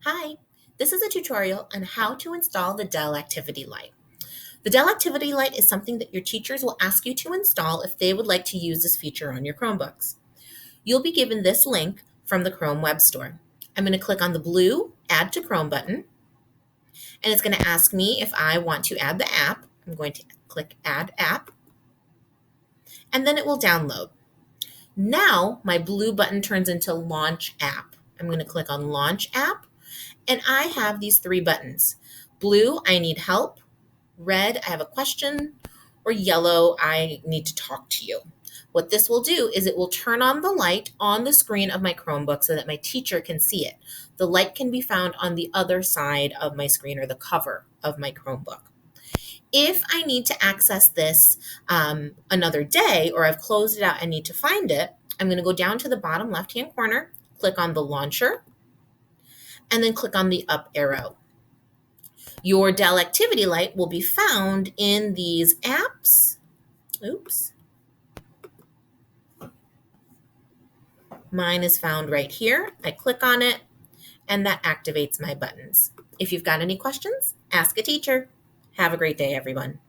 Hi, this is a tutorial on how to install the Dell Activity Light. The Dell Activity Light is something that your teachers will ask you to install if they would like to use this feature on your Chromebooks. You'll be given this link from the Chrome Web Store. I'm going to click on the blue Add to Chrome button, and it's going to ask me if I want to add the app. I'm going to click Add App, and then it will download. Now my blue button turns into Launch App. I'm going to click on Launch App, and I have these three buttons. Blue, I need help. Red, I have a question. Or yellow, I need to talk to you. What this will do is it will turn on the light on the screen of my Chromebook so that my teacher can see it. The light can be found on the other side of my screen or the cover of my Chromebook. If I need to access this another day or I've closed it out and need to find it, I'm going to go down to the bottom left-hand corner, click on the launcher, and then click on the up arrow. Your Dell Activity Light will be found in these apps. Oops. Mine is found right here. I click on it, and that activates my buttons. If you've got any questions, ask a teacher. Have a great day, everyone.